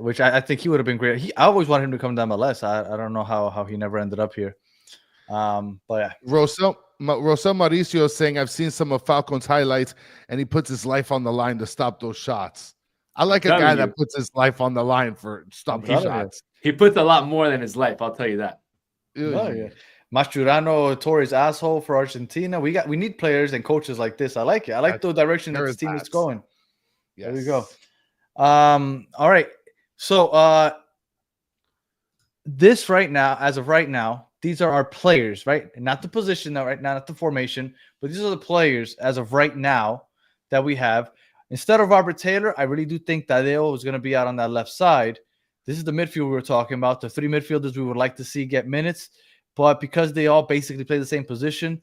Which I think he would have been great. I always wanted him to come to MLS. I don't know how he never ended up here. But yeah. Rosel Mauricio is saying, I've seen some of Falcon's highlights, and he puts his life on the line to stop those shots. I like a guy that puts his life on the line for stopping shots. He puts a lot more than his life, I'll tell you that. Oh, yeah. Mascherano, Torres asshole for Argentina. We need players and coaches like this. I like it. I like the direction that this team is going. Yes. There we go. All right. So this right now, as of right now, these are our players, right? Not the position now, right now, not the formation, but these are the players as of right now that we have. Instead of Robert Taylor, I really do think Tadeo is going to be out on that left side. This is the midfield we were talking about. The three midfielders we would like to see get minutes. But because they all basically play the same position,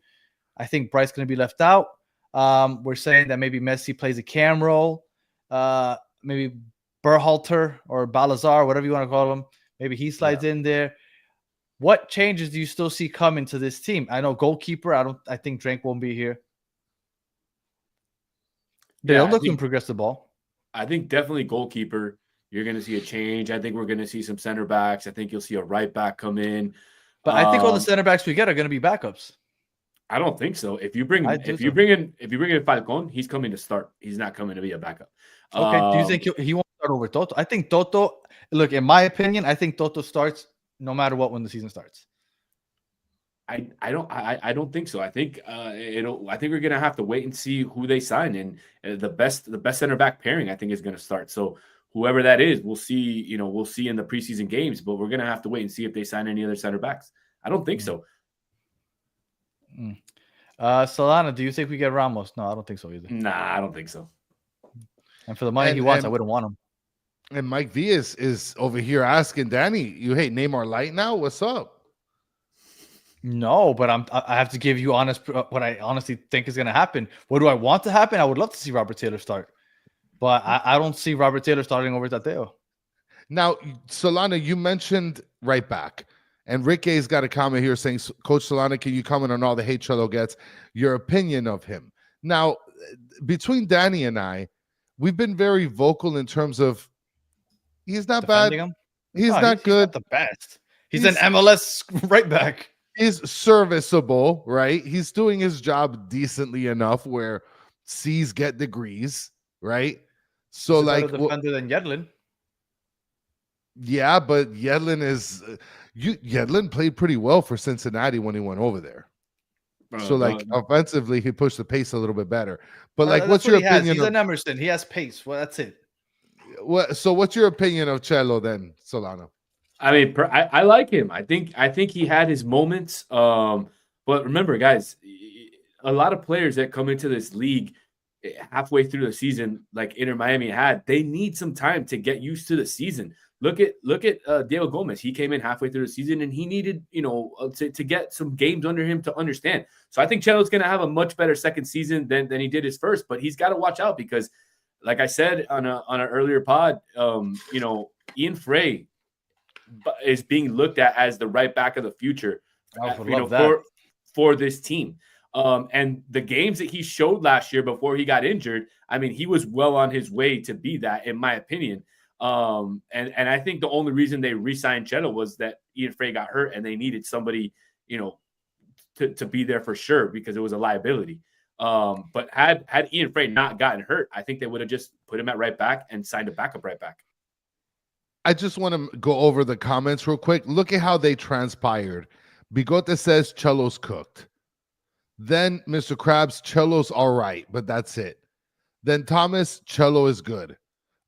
I think Bryce's going to be left out. We're saying that maybe Messi plays a cam role. Maybe Berhalter or Balazar, whatever you want to call him. Maybe he slides in there. What changes do you still see coming to this team? I know goalkeeper. I think Drank won't be here. They'll look and progress the ball. I think definitely goalkeeper. You're going to see a change. I think we're going to see some center backs. I think you'll see a right back come in. But I think all the center backs we get are going to be backups. I don't think so. If you bring in Falcon, he's coming to start. He's not coming to be a backup. Okay. Do you think he won't start over Toto? I think Toto. Look, in my opinion, I think Toto starts no matter what when the season starts. I don't think so. I think I think we're gonna have to wait and see who they sign, and the best center back pairing I think is gonna start. So whoever that is, we'll see. We'll see in the preseason games, but we're gonna have to wait and see if they sign any other center backs. I don't think so. Solana, do you think we get Ramos? No, I don't think so either. Nah, I don't think so. And for the money he wants, I wouldn't want him. And Mike V is over here asking Danny, you hate Neymar light now? What's up? No, but I have to give you what I honestly think is going to happen. What do I want to happen? I would love to see Robert Taylor start, but I don't see Robert Taylor starting over Tadeo. Now, Solana, you mentioned right back, and Rick A's got a comment here saying, Coach Solana, can you comment on all the hate Chelo gets? Your opinion of him. Now, between Danny and I, we've been very vocal in terms of he's not defending bad. Him? He's not good. He's not the best. He's an MLS right back. He's serviceable, right? He's doing his job decently enough where C's get degrees, right? So, he's like, a better defender than Yedlin. Yeah, but Yedlin played pretty well for Cincinnati when he went over there. So, offensively, he pushed the pace a little bit better. But what's your opinion? He's an Emerson. He has pace. Well, that's it. So, what's your opinion of Chelo then, Solano? I mean, I like him. I think he had his moments. But remember, guys, a lot of players that come into this league halfway through the season, like Inter Miami had, they need some time to get used to the season. Look at Diego Gomez. He came in halfway through the season, and he needed to get some games under him to understand. So I think Chelo's going to have a much better second season than he did his first. But he's got to watch out because, like I said on an earlier pod, Ian Frey. is being looked at as the right back of the future, that. for this team. And the games that he showed last year before he got injured, I mean, he was well on his way to be that, in my opinion. And I think the only reason they re-signed Cello was that Ian Frey got hurt and they needed somebody, to be there for sure because it was a liability. But had Ian Frey not gotten hurt, I think they would have just put him at right back and signed a backup right back. I just want to go over the comments real quick. Look at how they transpired. Bigote says Cello's cooked. Then Mr. Krabs, Cello's all right, but that's it. Then Thomas, Cello is good.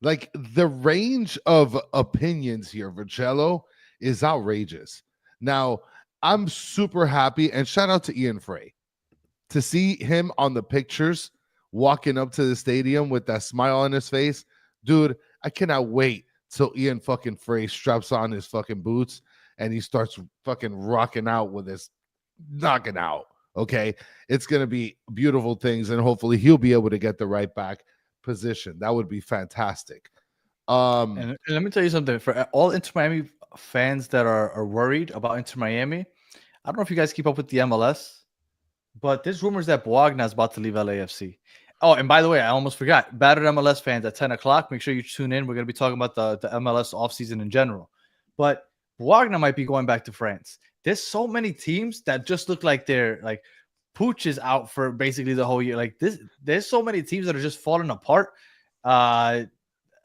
Like, the range of opinions here for Cello is outrageous. Now, I'm super happy, and shout out to Ian Frey, to see him on the pictures walking up to the stadium with that smile on his face. Dude, I cannot wait till Ian fucking Frey straps on his fucking boots and he starts fucking rocking out with his knocking out. Okay, it's going to be beautiful things, and hopefully he'll be able to get the right back position. That would be fantastic. And let me tell you something. For all Inter Miami fans that are worried about Inter Miami, I don't know if you guys keep up with the MLS, but there's rumors that Boagna is about to leave LAFC. Oh, and by the way, I almost forgot. Battered MLS fans at 10 o'clock. Make sure you tune in. We're going to be talking about the MLS offseason in general. But Boagna might be going back to France. There's so many teams that just look like they're like Pooch is out for basically the whole year. Like this, there's so many teams that are just falling apart. And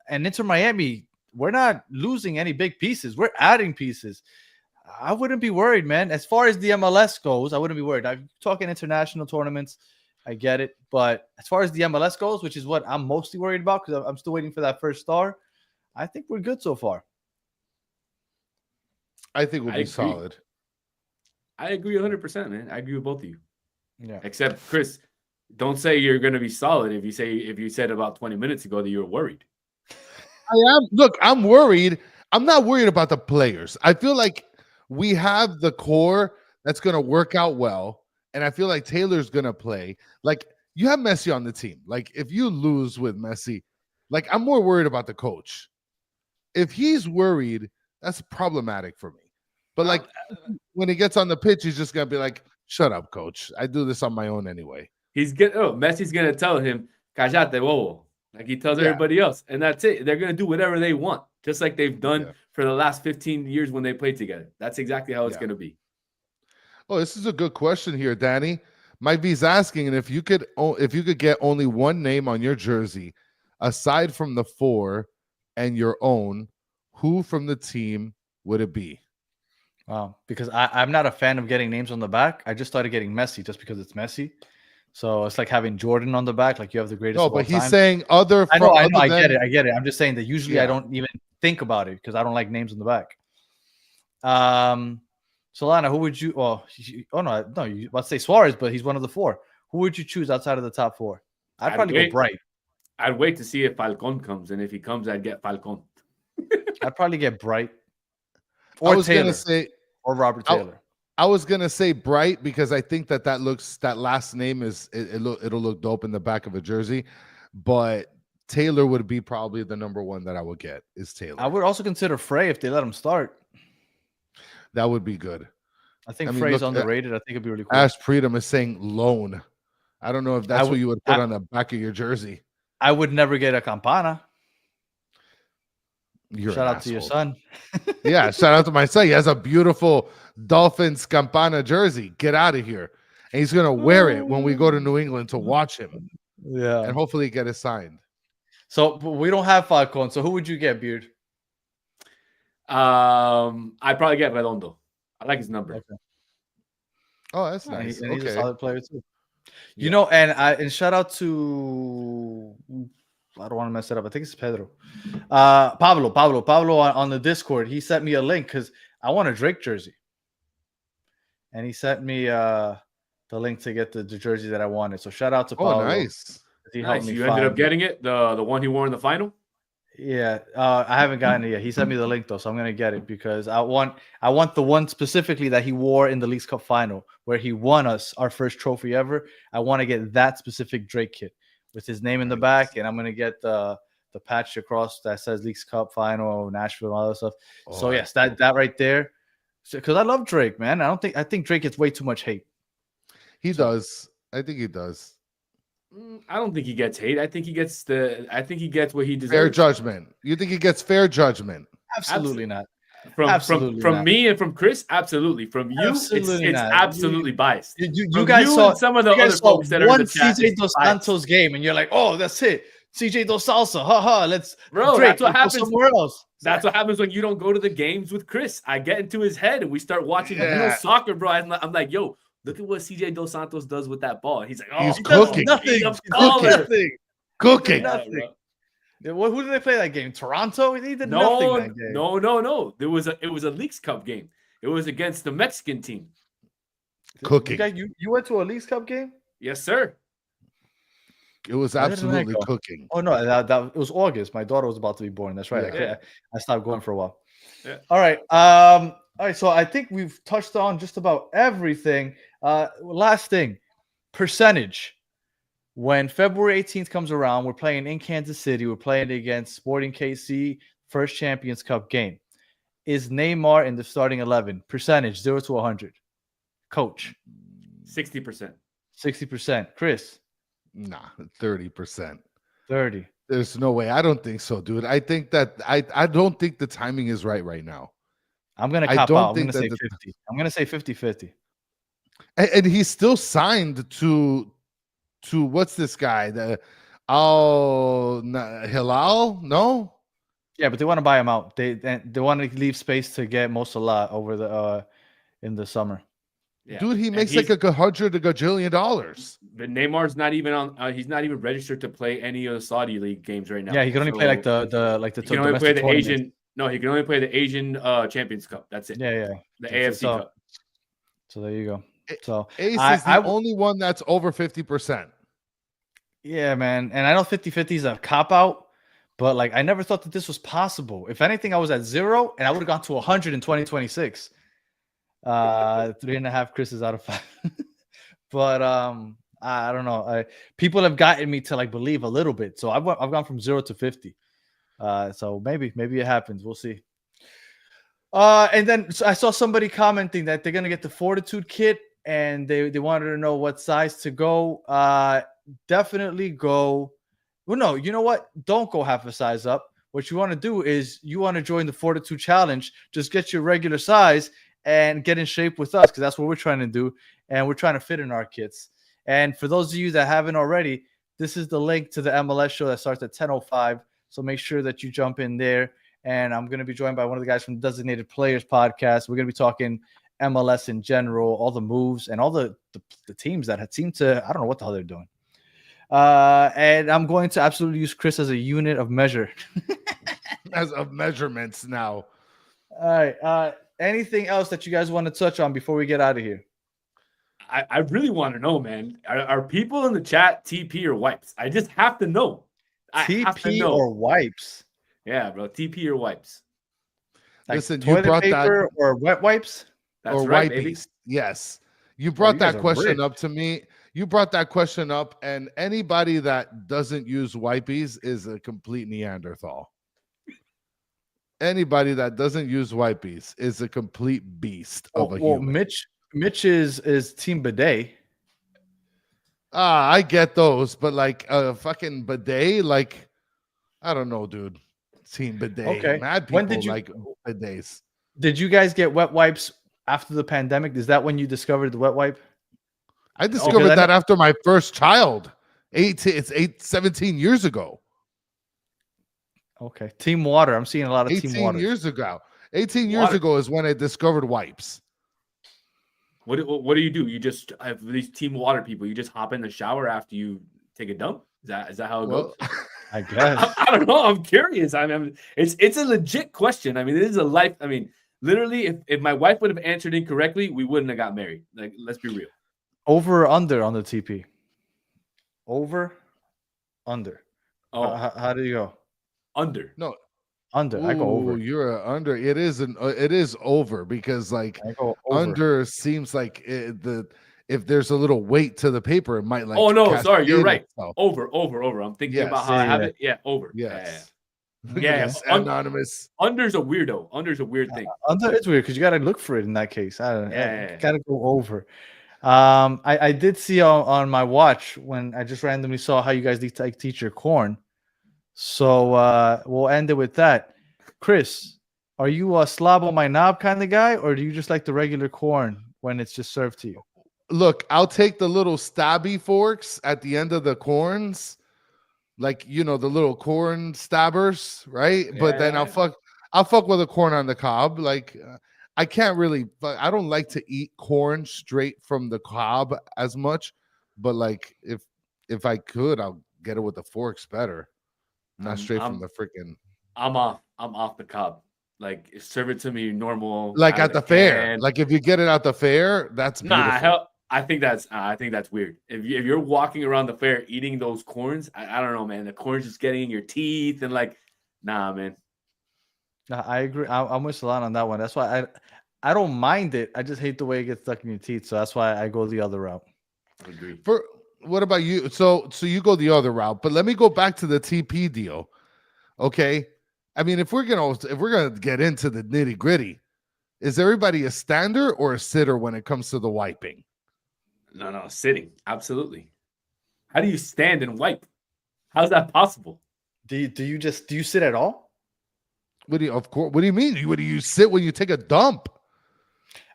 Inter Miami, we're not losing any big pieces. We're adding pieces. I wouldn't be worried, man. As far as the MLS goes, I wouldn't be worried. I'm talking international tournaments. I get it. But as far as the MLS goes, which is what I'm mostly worried about because I'm still waiting for that first star, I think we're good so far. I think we'll be solid. I agree 100%, man. I agree with both of you. Yeah. Except, Chris, don't say you're going to be solid if you said about 20 minutes ago that you were worried. I am. Look, I'm worried. I'm not worried about the players. I feel like we have the core that's going to work out well, and I feel like Taylor's going to play. Like, you have Messi on the team. Like, if you lose with Messi, like, I'm more worried about the coach. If he's worried, that's problematic for me. But, like, when he gets on the pitch, he's just going to be like, shut up, coach. I do this on my own anyway. Messi's going to tell him, cállate, bobo. Like he tells everybody else. And that's it. They're going to do whatever they want, just like they've done for the last 15 years when they played together. That's exactly how it's going to be. Oh, this is a good question here, Danny. Mike V's asking, and if you could get only one name on your jersey, aside from the four and your own, who from the team would it be? Wow, because I'm not a fan of getting names on the back. I just started getting Messi just because it's Messi. So it's like having Jordan on the back, like you have the greatest. No, but he's saying other. I know, I get it. I'm just saying that usually I don't even think about it because I don't like names on the back. Solana, who would you? Let's say Suarez, but he's one of the four. Who would you choose outside of the top four? I'd probably go Bright. I'd wait to see if Falcon comes, and if he comes, I'd get Falcon. I'd probably get Bright. Or Taylor, or Robert Taylor. I was gonna say Bright because I think that last name it'll look dope in the back of a jersey, but Taylor would be probably the number one that I would get is Taylor. I would also consider Frey if they let him start. That would be good. I think Frey's underrated. I think it'd be really cool. Ash Freedom is saying loan. I don't know if that's what you would put on the back of your jersey. I would never get a Campana. Shout out to your son. Yeah, shout out to my son. He has a beautiful Dolphins Campana jersey. Get out of here. And he's going to wear it when we go to New England to watch him. Yeah. And hopefully get it signed. So we don't have Falcon. So who would you get, Beard? I'd probably get Redondo. I like his number. Okay. Oh, that's nice. And he's a solid player too. You know, and shout out to... I don't want to mess it up. I think it's Pedro. Pablo on the Discord. He sent me a link because I want a Drake jersey. And he sent me the link to get the jersey that I wanted. So shout out to Pablo. Oh, nice. You ended up getting it? The one he wore in the final? Yeah. I haven't gotten it yet. He sent me the link though, so I'm gonna get it because I want the one specifically that he wore in the Leagues Cup final where he won us our first trophy ever. I want to get that specific Drake kit with his name in the back, and I'm gonna get the patch across that says Leagues Cup final, Nashville, all that stuff. So yes, that right there. Because I love Drake, man. I think Drake gets way too much hate. He does. I think he does. I don't think he gets hate. I think he gets what he deserves. Fair judgment. You think he gets fair judgment? Absolutely not. From me and from Chris, absolutely. From you, it's absolutely biased. You guys saw some of the other folks that are in the chat. CJ Dos Santos game, and you're like, oh, that's it. CJ Dos Salsa, let's bro. Drake, That's what happens somewhere else. That's what happens when you don't go to the games with Chris. I get into his head and we start watching real soccer, bro. I'm like, yo, look at what CJ Dos Santos does with that ball. And he's like, oh, he's cooking. Cooking. Nothing. Who did they play that game? Toronto? He did nothing that game. No. It was a Leagues Cup game. It was against the Mexican team. Cooking. You went to a Leagues Cup game? Yes, sir. It was absolutely cooking. Oh no, it was August. My daughter was about to be born. That's right. Yeah. I stopped going for a while. Yeah. All right. All right. So I think we've touched on just about everything. Last thing, percentage. When February 18th comes around, we're playing in Kansas City. We're playing against Sporting KC, first Champions Cup game. Is Neymar in the starting 11? Percentage 0 to 100. Coach. 60%. 60%. Chris. Nah, 30%. 30. There's no way. I don't think so, dude. I think that I don't think the timing is right now. I'm going to cop out. I'm going to say 50. I'm going to say 50-50. And he's still signed to what's this guy? Hilal? No? Yeah, but they want to buy him out. They want to leave space to get Mo Salah over the in the summer. Yeah. Dude, he makes like $100 gajillion. But Neymar's not even on. He's not even registered to play any of the Saudi League games right now. Yeah, he can only play like the. He can only play the Asian. No, he can only play the Asian Champions Cup. That's it. Yeah. The AFC Cup. So there you go. So Ace is the only one that's over 50%. Yeah, man. And I know 50-50 is a cop out, but like I never thought that this was possible. If anything, I was at 0 and I would have gone to 100 in 2026. 3.5 Chris is out of 5. But I don't know. People have gotten me to like believe a little bit. So I've gone from 0 to 50. So maybe it happens. We'll see. And then I saw somebody commenting that they're gonna get the Fortitude kit and they wanted to know what size to go. Definitely go. Well, no, you know what? Don't go half a size up. What you want to do is you want to join the Fortitude Challenge. Just get your regular size and get in shape with us because that's what we're trying to do. And we're trying to fit in our kits. And for those of you that haven't already, this is the link to the MLS show that starts at 10:05. So make sure that you jump in there. And I'm going to be joined by one of the guys from the Designated Players podcast. We're going to be talking MLS in general, all the moves and all the teams that had seemed to, I don't know what the hell they're doing. And I'm going to absolutely use Chris as a unit of measure. As of measurements now. All right. Anything else that you guys want to touch on before we get out of here? I really want to know, man. Are people in the chat TP or wipes? I just have to know. TP or wipes? Yeah, bro. TP or wipes? Like listen, you brought paper that or wet wipes? That's or right, wipies. Baby. Yes. You brought that question up to me. You brought that question up, and anybody that doesn't use wipies is a complete Neanderthal. Anybody that doesn't use wipies is a complete beast of a human. Mitch is team bidet. I get those, but like a fucking bidet, like I don't know, dude. Team bidet. Okay. Mad people like bidets. Did you guys get wet wipes after the pandemic? Is that when you discovered the wet wipe? I discovered that after my first child. 17 years ago. Okay. Team water. I'm seeing a lot of team water. 18 years ago. 18 years ago is when I discovered wipes. What do you do? You just have these team water people. You just hop in the shower after you take a dump. Is that how it goes? I guess. I don't know. I'm curious. I mean, it's a legit question. I mean, it is a life. I mean, literally, if my wife would have answered incorrectly, we wouldn't have got married. Like, let's be real. Over or under on the TP? Over, under. Oh, how do you go? Under. No, under. I go over. You're under. It is over because like under seems like if there's a little weight to the paper, it might like. Oh no, sorry, you're right. Itself. Over. I'm thinking about how I have it. Yeah, over. Yes. Yeah. Anonymous. Under's a weirdo. Under's a weird thing. Under it's weird because you got to look for it in that case. I don't know. Yeah. Got to go over. I did see on my watch when I just randomly saw how you guys teach your corn. So we'll end it with that. Chris, are you a slob on my knob kind of guy, or do you just like the regular corn when it's just served to you? Look, I'll take the little stabby forks at the end of the corns, like the little corn stabbers, right? Yeah. But then I'll fuck with a corn on the cob. Like I can't really, but I don't like to eat corn straight from the cob as much. But like if I could, I'll get it with the forks better, not straight from the freaking. I'm off the cob. Like serve it to me normal. Like at the fair. Like if you get it at the fair, that's beautiful. Nah, I think that's weird. If you're walking around the fair eating those corns, I don't know, man. The corn's just getting in your teeth and like, nah, man. I agree. I'm with Solana on that one. That's why I don't mind it. I just hate the way it gets stuck in your teeth. So that's why I go the other route. I agree. What about you? So you go the other route, but let me go back to the TP deal. Okay. I mean, if we're gonna get into the nitty gritty, is everybody a stander or a sitter when it comes to the wiping? No, sitting. Absolutely. How do you stand and wipe? How's that possible? Do you sit at all? What do you mean? What do you sit when you take a dump?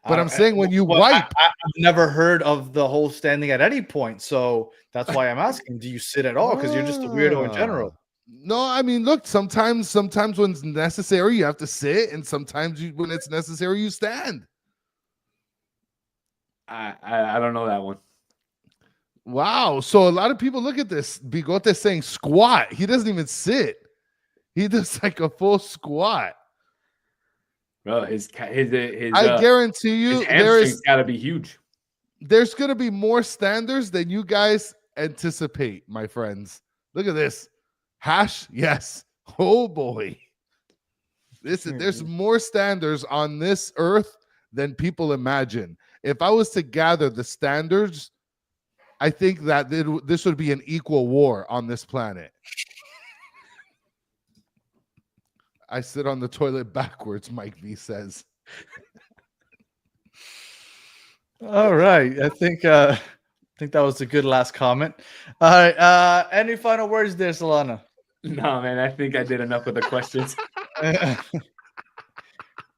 But I'm saying when you wipe. I've never heard of the whole standing at any point. So that's why I'm asking, do you sit at all? Because you're just a weirdo in general. No, I mean, look, sometimes when it's necessary, you have to sit, and sometimes when it's necessary, you stand. I don't know that one. Wow. So a lot of people look at this. Bigote saying squat. He doesn't even sit. He does like a full squat. Bro, his I guarantee you there's got to be huge. There's going to be more standards than you guys anticipate, my friends. Look at this. Hash, yes. Oh boy. There's more standards on this earth than people imagine. If I was to gather the standards, I think that this would be an equal war on this planet. I sit on the toilet backwards, Mike V says. All right. I think that was a good last comment. All right. Any final words there, Solana? No, man. I think I did enough with the questions.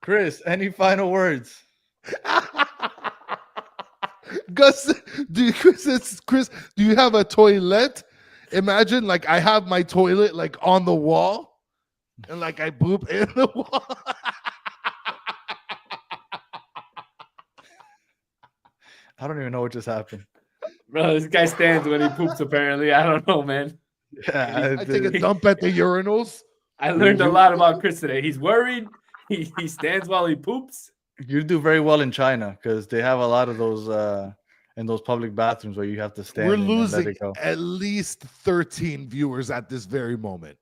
Chris, any final words? Gus, Chris, do you have a toilet? Imagine like I have my toilet like on the wall and like I poop in the wall. I don't even know what just happened. Bro, this guy stands when he poops, apparently. I don't know, man. Yeah, I take a dump at the urinals. I learned a lot about Chris today. He's worried. He stands while he poops. You do very well in China because they have a lot of those in those public bathrooms where you have to stand. We're losing at least 13 viewers at this very moment.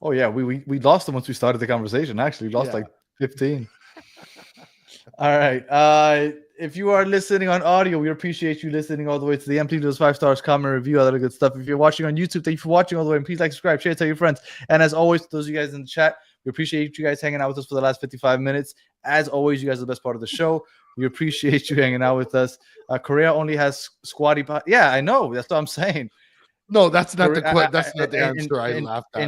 Oh yeah, we lost them once we started the conversation. Actually, we lost like 15. All right. If you are listening on audio, we appreciate you listening all the way to the end. Please do those 5 stars, comment, review, all that good stuff. If you're watching on YouTube, thank you for watching all the way. And please like, subscribe, share, tell your friends. And as always, those of you guys in the chat, we appreciate you guys hanging out with us for the last 55 minutes. As always, you guys are the best part of the show. We appreciate you hanging out with us. Korea only has squatty pot. Yeah, I know. That's what I'm saying. No, that's not the answer. I laughed at.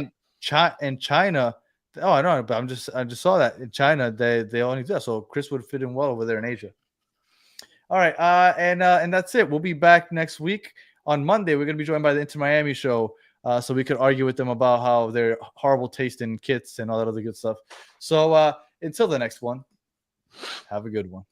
In China. Oh, I know, but I just saw that in China they only do that. So Chris would fit in well over there in Asia. All right, and that's it. We'll be back next week on Monday. We're gonna be joined by the Inter Miami show, so we could argue with them about how they're horrible taste in kits and all that other good stuff. So until the next one, have a good one.